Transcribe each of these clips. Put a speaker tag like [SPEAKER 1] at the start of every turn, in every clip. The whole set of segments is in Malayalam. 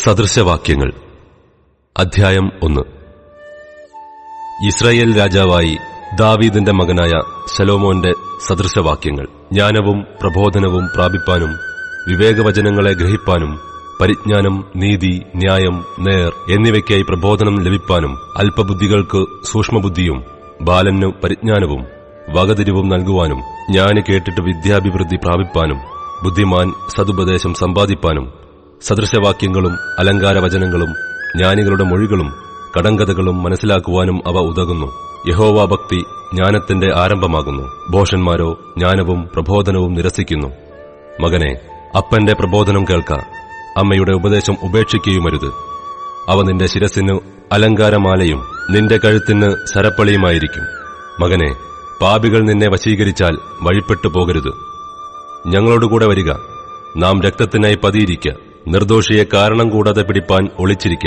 [SPEAKER 1] സദൃശവാക്യങ്ങൾ അധ്യായം 1. ഇസ്രായേൽ രാജാവായി ദാവീദിന്റെ മകനായ ശലോമോന്റെ സദൃശവാക്യങ്ങൾ. ജ്ഞാനവും പ്രബോധനവും പ്രാപിപ്പാനും വിവേകവചനങ്ങളെ ഗ്രഹിപ്പാനും പരിജ്ഞാനം, നീതി, ന്യായം, നേർ എന്നിവയ്ക്കായി പ്രബോധനം ലഭിപ്പാനും അല്പബുദ്ധികൾക്ക് സൂക്ഷ്മബുദ്ധിയും ബാലന് പരിജ്ഞാനവും വകതിരിവും നൽകുവാനും ജ്ഞാനി കേട്ടിട്ട് വിദ്യാഭിവൃദ്ധി പ്രാപിപ്പാനും ബുദ്ധിമാൻ സതുപദേശം സമ്പാദിപ്പാനും സദൃശവാക്യങ്ങളും അലങ്കാരവചനങ്ങളും ജ്ഞാനികളുടെ മൊഴികളും കടങ്കഥകളും മനസ്സിലാക്കുവാനും അവ ഉതകുന്നു. യഹോവാഭക്തി ജ്ഞാനത്തിന്റെ ആരംഭമാകുന്നു. ഭോഷന്മാരോ ജ്ഞാനവും പ്രബോധനവും നിരസിക്കുന്നു. മകനെ, അപ്പന്റെ പ്രബോധനം കേൾക്ക, അമ്മയുടെ ഉപദേശം ഉപേക്ഷിക്കുകയുമരുത്. അവ നിന്റെ ശിരസിന് അലങ്കാരമാലയും നിന്റെ കഴുത്തിന് സരപ്പളിയുമായിരിക്കും. മകനെ, പാപികൾ നിന്നെ വശീകരിച്ചാൽ വഴിപ്പെട്ടു പോകരുത്. ഞങ്ങളോടുകൂടെ വരിക, നാം രക്തത്തിനായി പതിയിരിക്ക. നിർദോഷിയെ കാരണം കൂടാതെ പിടിപ്പാൻ ഒളിച്ചിരിക്ക.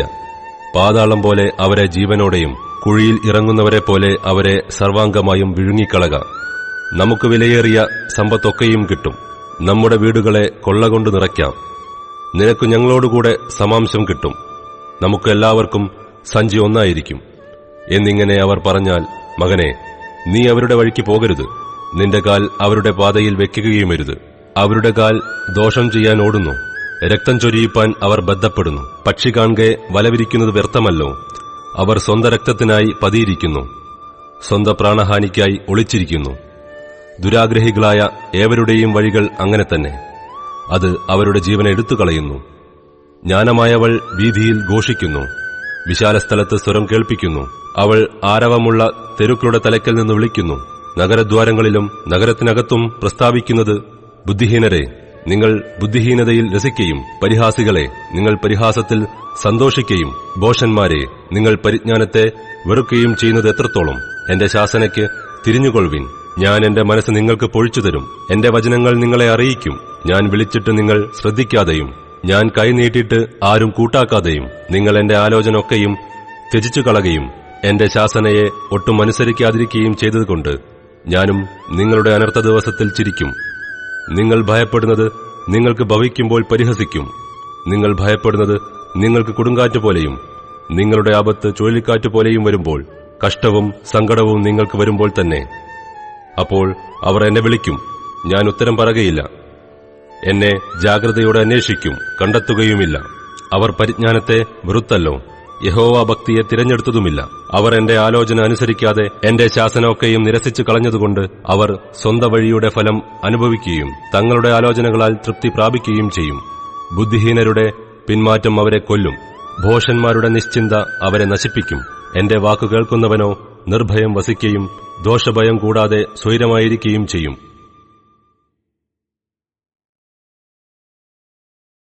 [SPEAKER 1] പാതാളം പോലെ അവരെ ജീവനോടെയും കുഴിയിൽ ഇറങ്ങുന്നവരെ പോലെ അവരെ സർവാംഗമായും വിഴുങ്ങിക്കളക. നമുക്ക് വിലയേറിയ സമ്പത്തൊക്കെയും കിട്ടും. നമ്മുടെ വീടുകളെ കൊള്ളകൊണ്ട് നിറയ്ക്കാം. നിനക്ക് ഞങ്ങളോടുകൂടെ സമാംശം കിട്ടും. നമുക്ക് എല്ലാവർക്കും സഞ്ചി ഒന്നായിരിക്കും എന്നിങ്ങനെ അവർ പറഞ്ഞാൽ, മകനെ, നീ അവരുടെ വഴിക്ക് പോകരുത്. നിന്റെ കാൽ അവരുടെ പാതയിൽ വെക്കുകയുമരുത്. അവരുടെ കാൽ ദോഷം ചെയ്യാൻ ഓടുന്നു. രക്തം ചൊരിയിപ്പാൻ അവർ ബദ്ധപ്പെടുന്നു. പക്ഷി കാണെ വലവിരിക്കുന്നത് വ്യർത്ഥമല്ലോ. അവർ സ്വന്തം രക്തത്തിനായി പതിയിരിക്കുന്നു, സ്വന്തം പ്രാണഹാനിക്കായി ഒളിച്ചിരിക്കുന്നു. ദുരാഗ്രഹികളായ ഏവരുടെയും വഴികൾ അങ്ങനെ തന്നെ. അത് അവരുടെ ജീവനെ എടുത്തുകളയുന്നു. ജ്ഞാനമായവൾ വീഥിയിൽ ഘോഷിക്കുന്നു, വിശാലസ്ഥലത്ത് സ്വരം കേൾപ്പിക്കുന്നു. അവൾ ആരവമുള്ള തെരുക്കളുടെ തലയ്ക്കൽ നിന്ന് വിളിക്കുന്നു. നഗരദ്വാരങ്ങളിലും നഗരത്തിനകത്തും പ്രസ്താവിക്കുന്നത്, ബുദ്ധിഹീനരെ, നിങ്ങൾ ബുദ്ധിഹീനതയിൽ രസിക്കുകയും പരിഹാസികളെ, നിങ്ങൾ പരിഹാസത്തിൽ സന്തോഷിക്കുകയും ഭോഷന്മാരെ, നിങ്ങൾ പരിജ്ഞാനത്തെ വെറുക്കുകയും ചെയ്യുന്നത് എത്രത്തോളം? എന്റെ ശാസനയ്ക്ക് തിരിഞ്ഞുകൊള്ളുവിൻ. ഞാൻ എന്റെ മനസ്സ് നിങ്ങൾക്ക് പൊഴിച്ചുതരും. എന്റെ വചനങ്ങൾ നിങ്ങളെ അറിയിക്കും. ഞാൻ വിളിച്ചിട്ട് നിങ്ങൾ ശ്രദ്ധിക്കാതെയും ഞാൻ കൈനീട്ടിയിട്ട് ആരും കൂട്ടാക്കാതെയും നിങ്ങൾ എന്റെ ആലോചന ഒക്കെയും ത്യജിച്ചു കളകയും എന്റെ ശാസനയെ ഒട്ടും അനുസരിക്കാതിരിക്കുകയും ചെയ്തതുകൊണ്ട് ഞാനും നിങ്ങളുടെ അനർത്ഥ ദിവസത്തിൽ ചിരിക്കും. നിങ്ങൾ ഭയപ്പെടുന്നത് നിങ്ങൾക്ക് ഭവിക്കുമ്പോൾ പരിഹസിക്കും. നിങ്ങൾ ഭയപ്പെടുന്നത് നിങ്ങൾക്ക് കൊടുങ്കാറ്റുപോലെയും നിങ്ങളുടെ ആപത്ത് ചുഴലിക്കാറ്റുപോലെയും വരുമ്പോൾ, കഷ്ടവും സങ്കടവും നിങ്ങൾക്ക് വരുമ്പോൾ തന്നെ. അപ്പോൾ അവർ എന്നെ വിളിക്കും, ഞാൻ ഉത്തരം പറകയില്ല. എന്നെ ജാഗ്രതയോടെ അന്വേഷിക്കും, കണ്ടെത്തുകയുമില്ല. അവർ പരിജ്ഞാനത്തെ വെറുത്തല്ലോ, യഹോവാഭക്തിയെ തിരഞ്ഞെടുത്തതുമില്ല. അവർ എന്റെ ആലോചന അനുസരിക്കാതെ എന്റെ ശാസനമൊക്കെയും നിരസിച്ചു കളഞ്ഞതുകൊണ്ട് അവർ സ്വന്തം വഴിയുടെ ഫലം അനുഭവിക്കുകയും തങ്ങളുടെ ആലോചനകളാൽ തൃപ്തി പ്രാപിക്കുകയും ചെയ്യും. ബുദ്ധിഹീനരുടെ പിന്മാറ്റം അവരെ കൊല്ലും. ഭോഷന്മാരുടെ നിശ്ചിന്ത അവരെ നശിപ്പിക്കും. എന്റെ വാക്കു കേൾക്കുന്നവനോ നിർഭയം വസിക്കുകയും ദോഷഭയം കൂടാതെ സ്വൈരമായിരിക്കുകയും ചെയ്യും.